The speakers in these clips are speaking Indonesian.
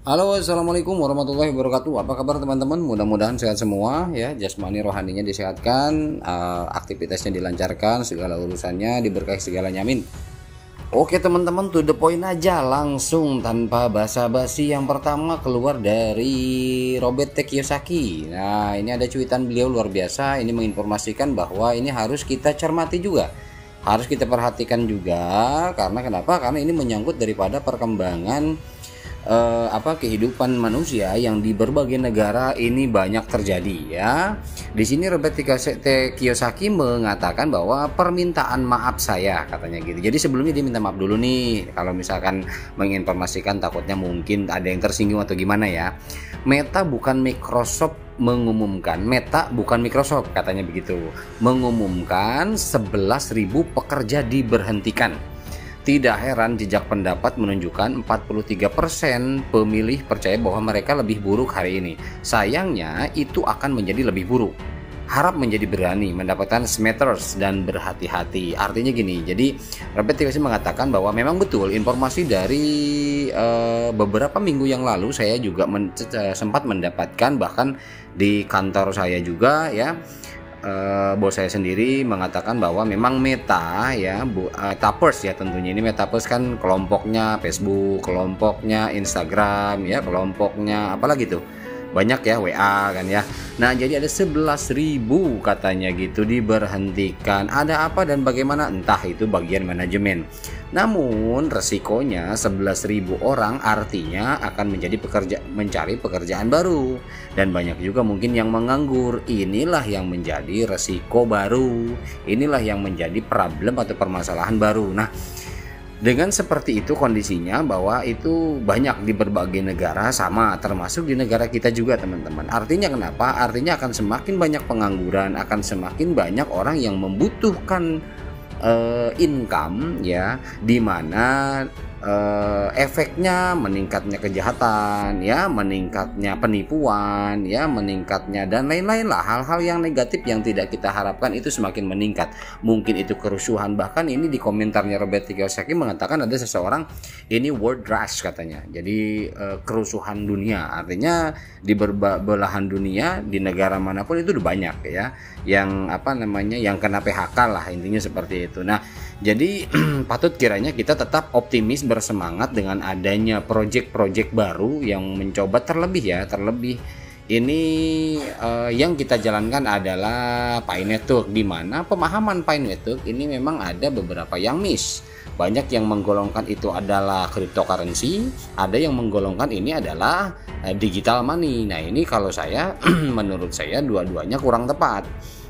Halo, assalamualaikum warahmatullahi wabarakatuh. Apa kabar teman-teman? Mudah-mudahan sehat semua ya. Jasmani rohaninya disehatkan, aktivitasnya dilancarkan, segala urusannya diberkahi segalanya. Amin. Oke teman-teman, to the point aja, langsung tanpa basa-basi. Yang pertama keluar dari Robert T. Kiyosaki. Nah, ini ada cuitan beliau luar biasa. Ini menginformasikan bahwa ini harus kita cermati juga, harus kita perhatikan juga. Karena kenapa? Karena ini menyangkut daripada perkembangan kehidupan manusia yang di berbagai negara ini banyak terjadi ya. Di sini Robert T. Kiyosaki mengatakan bahwa permintaan maaf saya, katanya gitu. Jadi sebelumnya dia minta maaf dulu nih kalau misalkan menginformasikan, takutnya mungkin ada yang tersinggung atau gimana ya. Meta bukan Microsoft mengumumkan, Meta bukan Microsoft katanya begitu, mengumumkan 11.000 pekerja diberhentikan. Tidak heran jejak pendapat menunjukkan 43% pemilih percaya bahwa mereka lebih buruk hari ini. Sayangnya itu akan menjadi lebih buruk. Harap menjadi berani, mendapatkan smatters dan berhati-hati. Artinya gini, jadi Robert T. Kiyosaki mengatakan bahwa memang betul informasi dari beberapa minggu yang lalu saya juga sempat mendapatkan, bahkan di kantor saya juga ya. Bos saya sendiri mengatakan bahwa memang Meta ya, Metaverse ya, tentunya ini Metaverse kan kelompoknya Facebook, kelompoknya Instagram ya, kelompoknya apalagi tuh banyak ya, WA kan ya. Nah jadi ada 11.000 katanya gitu diberhentikan. Ada apa dan bagaimana, entah itu bagian manajemen. Namun resikonya 11.000 orang artinya akan mencari pekerjaan baru, dan banyak juga mungkin yang menganggur. Inilah yang menjadi resiko baru, inilah yang menjadi problem atau permasalahan baru. Nah, dengan seperti itu kondisinya, bahwa itu banyak di berbagai negara, sama termasuk di negara kita juga teman-teman. Artinya kenapa? Artinya akan semakin banyak pengangguran, akan semakin banyak orang yang membutuhkan income ya, dimana efeknya meningkatnya kejahatan ya, meningkatnya penipuan ya, meningkatnya dan lain-lain lah, hal-hal yang negatif yang tidak kita harapkan itu semakin meningkat. Mungkin itu kerusuhan, bahkan ini di komentarnya Robert T. Kiyosaki mengatakan ada seseorang, ini world rush katanya, jadi kerusuhan dunia, artinya di belahan dunia, di negara manapun itu udah banyak ya yang yang kena PHK lah, intinya seperti itu. Nah jadi patut kiranya kita tetap optimis, bersemangat dengan adanya proyek-proyek baru yang mencoba terlebih ini yang kita jalankan adalah Pi Network, di mana pemahaman Pi Network ini memang ada beberapa yang miss. Banyak yang menggolongkan itu adalah cryptocurrency, ada yang menggolongkan ini adalah digital money. Nah ini kalau saya menurut saya dua-duanya kurang tepat.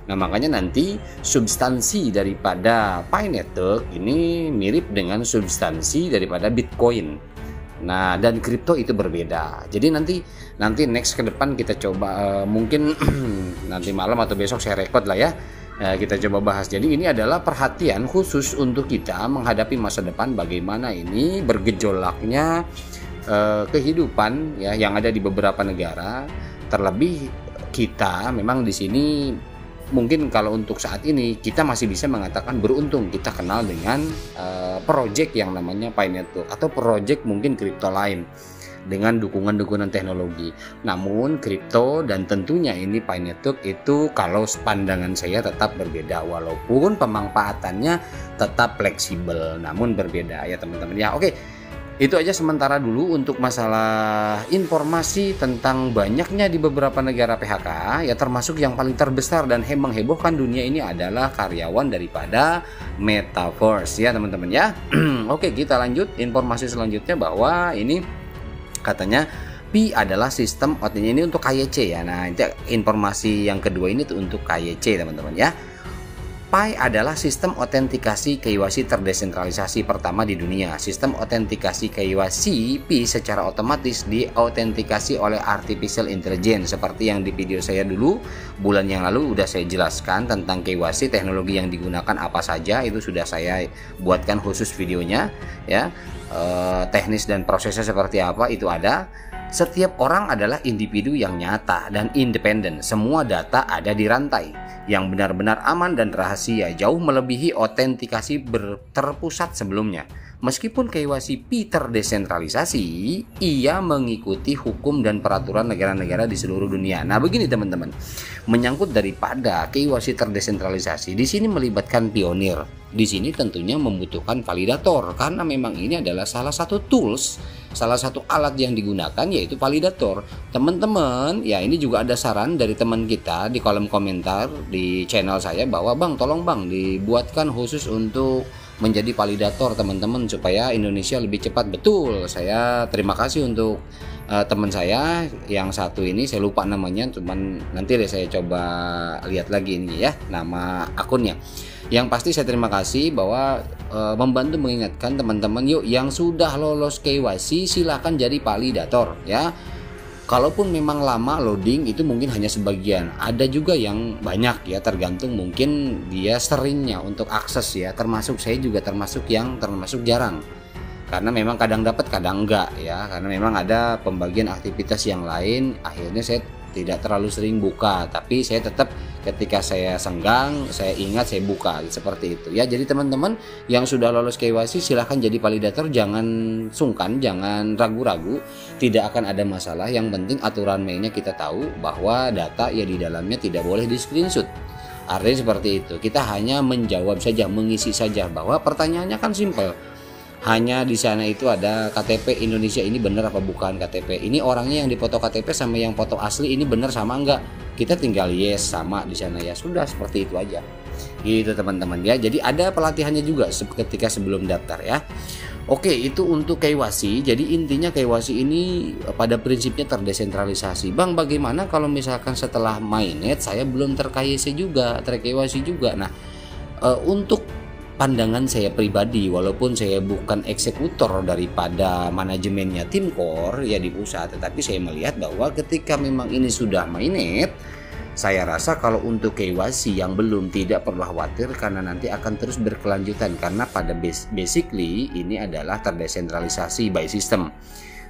Nah makanya nanti substansi daripada Pi Network ini mirip dengan substansi daripada Bitcoin. Nah dan kripto itu berbeda. Jadi nanti next ke depan kita coba mungkin nanti malam atau besok saya record lah ya. Kita coba bahas. Jadi ini adalah perhatian khusus untuk kita menghadapi masa depan, bagaimana ini bergejolaknya kehidupan ya yang ada di beberapa negara. Terlebih kita memang di sini mungkin kalau untuk saat ini kita masih bisa mengatakan beruntung kita kenal dengan project yang namanya Pi Network atau project mungkin kripto lain dengan dukungan teknologi. Namun kripto dan tentunya ini Pi Network itu kalau pandangan saya tetap berbeda, walaupun pemanfaatannya tetap fleksibel namun berbeda ya teman-teman ya. Oke, itu aja sementara dulu untuk masalah informasi tentang banyaknya di beberapa negara PHK ya, termasuk yang paling terbesar dan menghebohkan dunia ini adalah karyawan daripada Metaverse ya teman-teman ya. Oke, kita lanjut informasi selanjutnya, bahwa ini katanya Pi adalah sistem ini untuk KYC ya. Nah itu informasi yang kedua ini tuh untuk KYC teman-teman ya. Pi adalah sistem otentikasi KYC terdesentralisasi pertama di dunia. Sistem otentikasi KYC Pi secara otomatis diautentikasi oleh artificial intelligence. Seperti yang di video saya dulu bulan yang lalu udah saya jelaskan tentang KYC, teknologi yang digunakan apa saja, itu sudah saya buatkan khusus videonya ya. Teknis dan prosesnya seperti apa itu ada. Setiap orang adalah individu yang nyata dan independen. Semua data ada di rantai yang benar-benar aman dan rahasia, jauh melebihi autentikasi terpusat sebelumnya. Meskipun KYC terdesentralisasi, ia mengikuti hukum dan peraturan negara-negara di seluruh dunia. Nah, begini teman-teman, menyangkut daripada KYC terdesentralisasi, di sini melibatkan pionir. Di sini tentunya membutuhkan validator, karena memang ini adalah salah satu tools, salah satu alat yang digunakan yaitu validator. Teman-teman, ya ini juga ada saran dari teman kita di kolom komentar di channel saya bahwa Bang, tolong Bang dibuatkan khusus untuk menjadi validator teman-teman supaya Indonesia lebih cepat. Betul, saya terima kasih untuk teman saya yang satu ini, saya lupa namanya, cuman nanti deh saya coba lihat lagi ini ya nama akunnya. Yang pasti saya terima kasih bahwa membantu mengingatkan teman-teman, yuk yang sudah lolos KYC silahkan jadi validator ya. Kalaupun memang lama loading itu mungkin hanya sebagian, ada juga yang banyak ya, tergantung mungkin dia seringnya untuk akses ya. Termasuk saya juga termasuk jarang, karena memang kadang dapat kadang enggak ya, karena memang ada pembagian aktivitas yang lain, akhirnya saya tidak terlalu sering buka, tapi saya tetap ketika saya senggang, saya ingat saya buka seperti itu ya. Jadi teman-teman yang sudah lolos KYC silahkan jadi validator, jangan sungkan, jangan ragu-ragu, tidak akan ada masalah. Yang penting aturan mainnya kita tahu bahwa data ya di dalamnya tidak boleh di screenshot. Artinya seperti itu, kita hanya menjawab saja, mengisi saja, bahwa pertanyaannya kan simpel. Hanya di sana itu ada KTP Indonesia ini benar apa bukan KTP, ini orangnya yang dipoto KTP sama yang foto asli ini benar sama enggak, kita tinggal yes sama di sana ya, sudah seperti itu aja gitu teman-teman ya. Jadi ada pelatihannya juga ketika sebelum daftar ya. Oke, itu untuk KYC. Jadi intinya KYC ini pada prinsipnya terdesentralisasi. Bang, bagaimana kalau misalkan setelah mainnet saya belum ter-KYC juga, ter-KYC juga? Nah, untuk pandangan saya pribadi, walaupun saya bukan eksekutor daripada manajemennya tim core ya di pusat, tetapi saya melihat bahwa ketika memang ini sudah mainnet, saya rasa kalau untuk KYC yang belum tidak perlu khawatir, karena nanti akan terus berkelanjutan, karena pada basically ini adalah terdesentralisasi by system.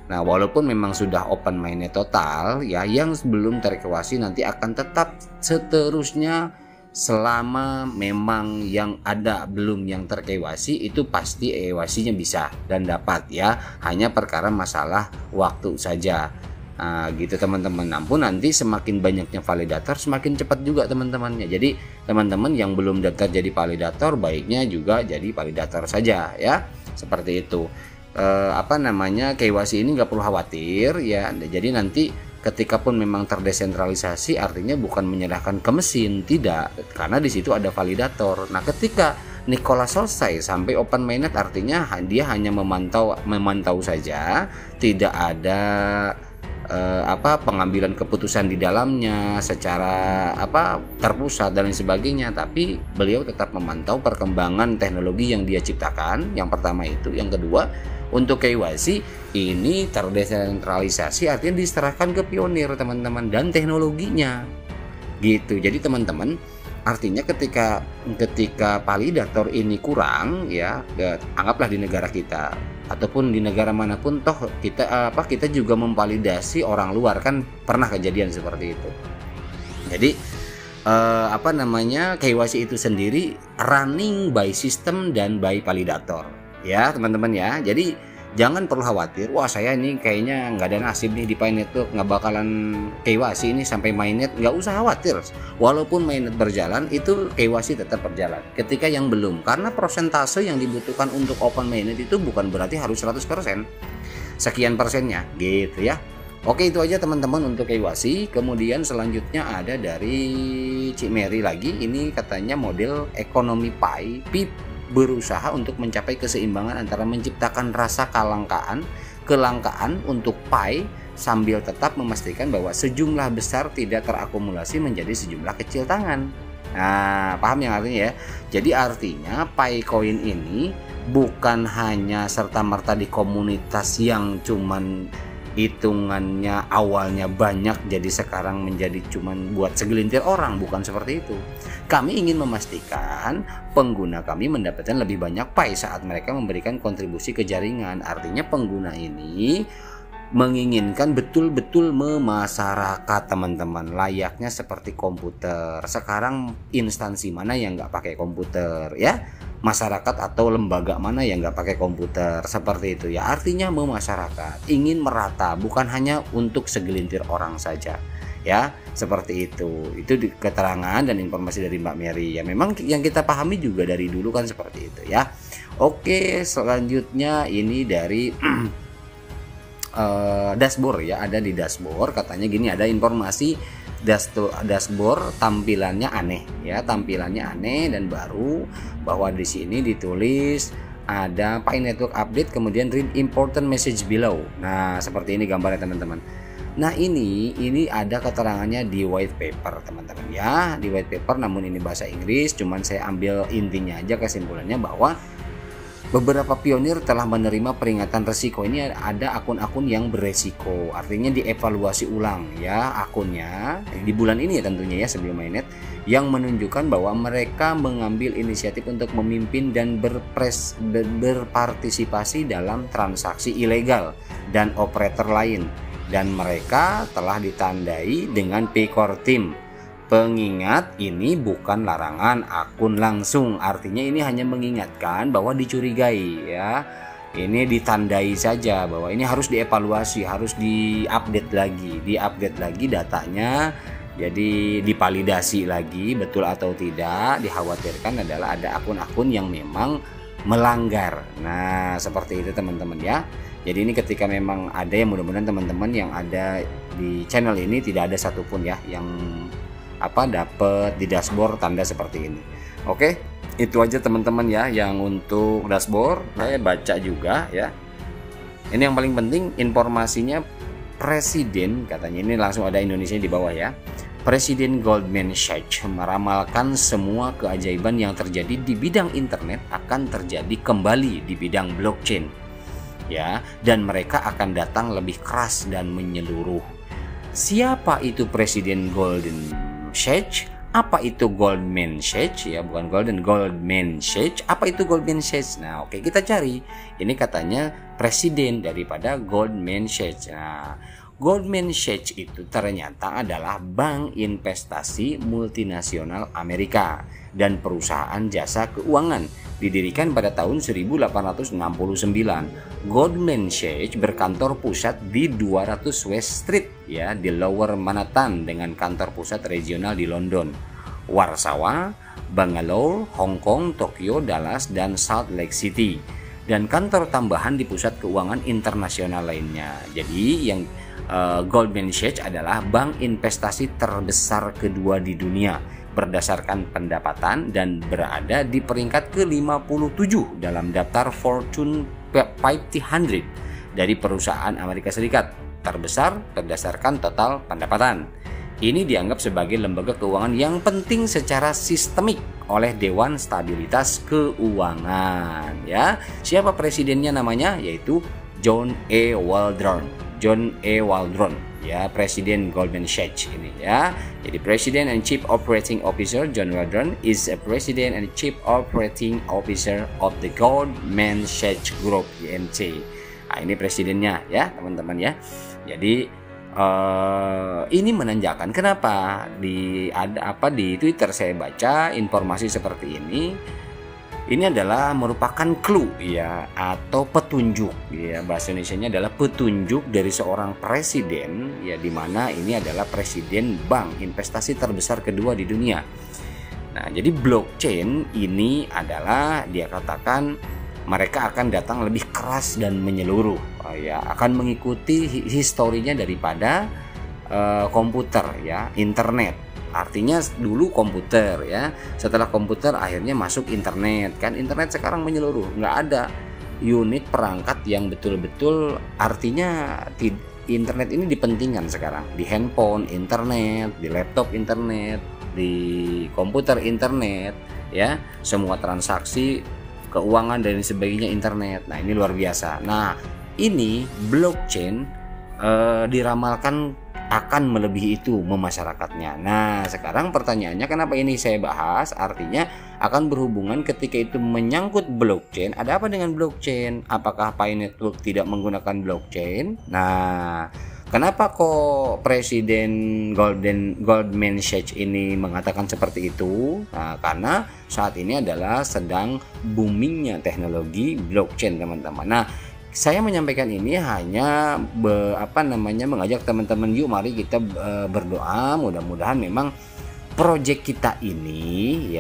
Nah, walaupun memang sudah open mainnet total ya, yang belum ter-KYC nanti akan tetap seterusnya selama memang yang ada belum yang ter-KYC itu pasti KYC-nya bisa dan dapat ya, hanya perkara masalah waktu saja. Nah, gitu teman-teman. Namun nanti semakin banyaknya validator semakin cepat juga teman-temannya. Jadi teman-teman yang belum daftar jadi validator baiknya juga jadi validator saja ya, seperti itu. KYC ini nggak perlu khawatir ya. Jadi nanti ketika pun memang terdesentralisasi artinya bukan menyerahkan ke mesin, tidak, karena di situ ada validator. Nah, ketika Nicholas selesai sampai open mainnet artinya dia hanya memantau saja, tidak ada pengambilan keputusan di dalamnya secara terpusat dan lain sebagainya, tapi beliau tetap memantau perkembangan teknologi yang dia ciptakan. Yang pertama itu, yang kedua untuk KYC ini terdesentralisasi artinya diserahkan ke pionir teman-teman dan teknologinya gitu. Jadi teman-teman, artinya ketika validator ini kurang ya, anggaplah di negara kita ataupun di negara manapun, toh kita juga memvalidasi orang luar, kan pernah kejadian seperti itu. Jadi KYC itu sendiri running by system dan by validator ya teman-teman ya. Jadi jangan perlu khawatir, wah saya ini kayaknya nggak ada nasib nih di Pi Network, nggak bakalan KYC ini sampai mainnet. Nggak usah khawatir, walaupun mainnet berjalan itu KYC tetap berjalan ketika yang belum, karena persentase yang dibutuhkan untuk open mainnet itu bukan berarti harus 100%, sekian persennya gitu ya. Oke, itu aja teman-teman untuk KYC. Kemudian selanjutnya ada dari Cik Mary lagi, ini katanya model ekonomi Pi berusaha untuk mencapai keseimbangan antara menciptakan rasa kelangkaan untuk Pi sambil tetap memastikan bahwa sejumlah besar tidak terakumulasi menjadi sejumlah kecil tangan. Nah, paham yang artinya ya? Jadi artinya Pi Coin ini bukan hanya serta-merta di komunitas yang cuman hitungannya awalnya banyak jadi sekarang menjadi cuman buat segelintir orang, bukan seperti itu. Kami ingin memastikan pengguna kami mendapatkan lebih banyak Pi saat mereka memberikan kontribusi ke jaringan. Artinya pengguna ini menginginkan betul-betul memasyarakat teman-teman, layaknya seperti komputer. Sekarang instansi mana yang nggak pakai komputer ya? masyarakat atau lembaga mana yang nggak pakai komputer, seperti itu ya. Artinya memasyarakat ingin merata, bukan hanya untuk segelintir orang saja ya, seperti itu. Itu keterangan dan informasi dari Mbak Mary ya, memang yang kita pahami juga dari dulu kan seperti itu ya. Oke, selanjutnya ini dari dashboard ya, ada di dashboard katanya gini, ada informasi dashboard tampilannya aneh ya, tampilannya aneh dan baru, bahwa di sini ditulis ada Pi Network Update, kemudian read important message below. Nah, seperti ini gambarnya teman-teman. Nah, ini ada keterangannya di white paper teman-teman ya, di white paper, namun ini bahasa Inggris, cuman saya ambil intinya aja, kesimpulannya bahwa beberapa pionir telah menerima peringatan resiko. Ini ada akun-akun yang beresiko, artinya dievaluasi ulang ya akunnya di bulan ini ya tentunya ya, sebelum mainnet, yang menunjukkan bahwa mereka mengambil inisiatif untuk memimpin dan berpartisipasi dalam transaksi ilegal dan operator lain, dan mereka telah ditandai dengan P-Core Team. Pengingat, ini bukan larangan akun langsung, artinya ini hanya mengingatkan bahwa dicurigai ya. Ini ditandai saja bahwa ini harus dievaluasi, harus diupdate lagi datanya. Jadi divalidasi lagi betul atau tidak. Dikhawatirkan adalah ada akun-akun yang memang melanggar. Nah, seperti itu teman-teman ya. Jadi ini ketika memang ada, yang mudah-mudahan teman-teman yang ada di channel ini tidak ada satupun ya yang dapat di dashboard tanda seperti ini. Oke, itu aja teman-teman ya yang untuk dashboard. Saya baca juga ya. Ini yang paling penting informasinya, Presiden katanya, ini langsung ada Indonesia di bawah ya. Presiden Goldman Sachs meramalkan semua keajaiban yang terjadi di bidang internet akan terjadi kembali di bidang blockchain ya, dan mereka akan datang lebih keras dan menyeluruh. Siapa itu Presiden Goldman Sachs? Apa itu Goldman Sachs ya, bukan Goldman Sachs. Apa itu Goldman Sachs? Nah, oke, kita cari. Ini katanya presiden daripada Goldman Sachs. Nah, Goldman Sachs itu ternyata adalah bank investasi multinasional Amerika dan perusahaan jasa keuangan, didirikan pada tahun 1869. Goldman Sachs berkantor pusat di 200 West Street ya, di Lower Manhattan, dengan kantor pusat regional di London, Warsawa, Bangalore, Hong Kong, Tokyo, Dallas, dan Salt Lake City, dan kantor tambahan di pusat keuangan internasional lainnya. Jadi yang Goldman Sachs adalah bank investasi terbesar kedua di dunia berdasarkan pendapatan dan berada di peringkat ke-57 dalam daftar Fortune 500 dari perusahaan Amerika Serikat terbesar berdasarkan total pendapatan. Ini dianggap sebagai lembaga keuangan yang penting secara sistemik oleh Dewan Stabilitas Keuangan ya. Siapa presidennya namanya? Yaitu John A. Waldron ya, Presiden Goldman Sachs ini ya. Jadi President and Chief Operating Officer John Waldron is a President and Chief Operating Officer of the Goldman Sachs Group (GMC). Nah, ini presidennya ya teman-teman ya. Jadi ini menandakan kenapa di Twitter saya baca informasi seperti ini. Ini adalah merupakan clue ya, atau petunjuk ya, bahasa Indonesianya adalah petunjuk dari seorang presiden ya, di mana ini adalah presiden bank investasi terbesar kedua di dunia. Nah, jadi blockchain ini adalah dia katakan mereka akan datang lebih keras dan menyeluruh ya, akan mengikuti historinya daripada komputer ya, internet. Artinya dulu komputer ya, setelah komputer akhirnya masuk internet kan. Internet sekarang menyeluruh, nggak ada unit perangkat yang betul-betul, artinya internet ini dipentingkan sekarang di handphone internet, di laptop internet, di komputer internet ya, semua transaksi keuangan dan sebagainya internet. Nah, ini luar biasa. Nah, ini blockchain diramalkan akan melebihi itu memasyarakatnya. Nah, sekarang pertanyaannya kenapa ini saya bahas? Artinya akan berhubungan ketika itu menyangkut blockchain. Ada apa dengan blockchain? Apakah Pi Network tidak menggunakan blockchain? Nah, Kenapa kok Presiden Goldman Sachs ini mengatakan seperti itu? Nah, karena saat ini adalah sedang boomingnya teknologi blockchain, teman-teman. Nah, saya menyampaikan ini hanya mengajak teman-teman, yuk mari kita berdoa, mudah-mudahan memang proyek kita ini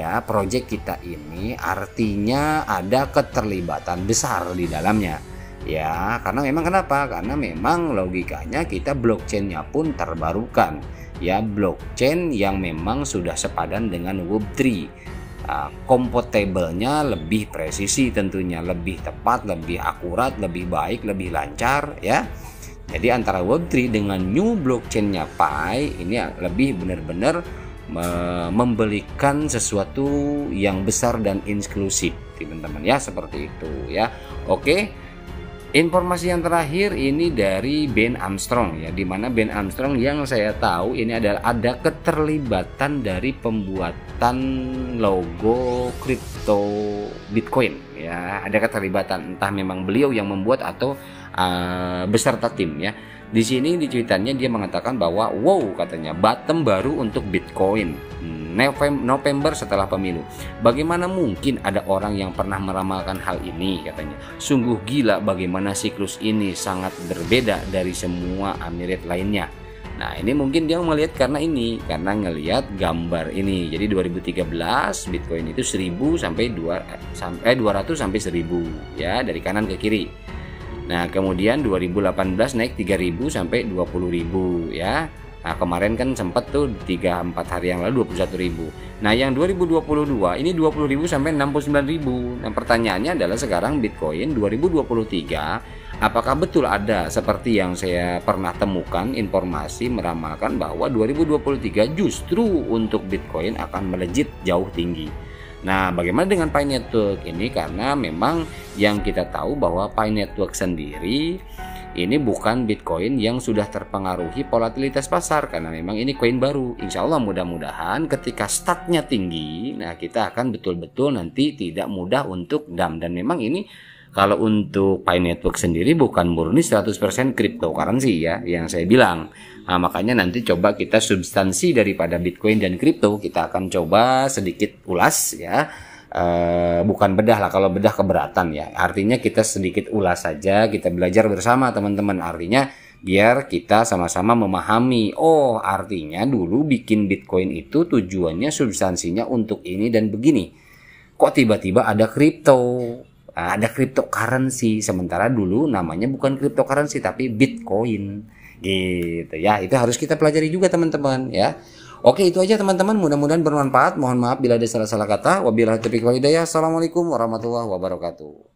artinya ada keterlibatan besar di dalamnya. Ya, karena memang kenapa? Karena memang logikanya kita blockchainnya pun terbarukan. Ya, blockchain yang memang sudah sepadan dengan Web3. Compatible-nya lebih presisi tentunya, lebih tepat, lebih akurat, lebih baik, lebih lancar ya. Jadi antara Web3 dengan new blockchain-nya Pi ini lebih benar-benar memberikan sesuatu yang besar dan inklusif, teman-teman ya, seperti itu ya. Oke. Informasi yang terakhir ini dari Ben Armstrong ya, dimana Ben Armstrong yang saya tahu ini adalah ada keterlibatan dari pembuatan logo kripto Bitcoin ya, ada keterlibatan, entah memang beliau yang membuat atau beserta tim ya. Di sini di cuitannya dia mengatakan bahwa wow, katanya bottom baru untuk Bitcoin November setelah pemilu. Bagaimana mungkin ada orang yang pernah meramalkan hal ini, katanya. Sungguh gila bagaimana siklus ini sangat berbeda dari semua Emirat lainnya. Nah, ini mungkin dia melihat karena ngelihat gambar ini. Jadi 2013 Bitcoin itu 1000 sampai 200 sampai 1000 ya, dari kanan ke kiri. Nah, kemudian 2018 naik 3000 sampai 20.000 ya. Nah, kemarin kan sempat tuh 3-4 hari yang lalu 21.000. Nah, yang 2022 ini 20.000 sampai 69.000. Nah, pertanyaannya adalah sekarang Bitcoin 2023 apakah betul ada seperti yang saya pernah temukan informasi meramalkan bahwa 2023 justru untuk Bitcoin akan melejit jauh tinggi. Nah, bagaimana dengan Pi Network ini? Karena memang yang kita tahu bahwa Pi Network sendiri ini bukan Bitcoin yang sudah terpengaruhi volatilitas pasar, karena memang ini koin baru. Insya Allah mudah-mudahan ketika startnya tinggi, nah kita akan betul-betul nanti tidak mudah untuk dump. Dan memang ini kalau untuk Pi Network sendiri bukan murni 100% cryptocurrency ya, yang saya bilang. Nah, makanya nanti coba kita substansi daripada Bitcoin dan kripto kita akan coba sedikit ulas ya. Bukan bedah lah, kalau bedah keberatan ya. Artinya kita sedikit ulas saja, kita belajar bersama teman-teman. Artinya biar kita sama-sama memahami. Oh, artinya dulu bikin Bitcoin itu tujuannya substansinya untuk ini dan begini. Kok tiba-tiba ada kripto? Ada cryptocurrency, sementara dulu namanya bukan cryptocurrency tapi Bitcoin gitu ya. Itu harus kita pelajari juga teman-teman ya. Oke, itu aja teman-teman, mudah-mudahan bermanfaat. Mohon maaf bila ada salah-salah kata. Wabillahi taufiq wal hidayah. Assalamualaikum warahmatullahi wabarakatuh.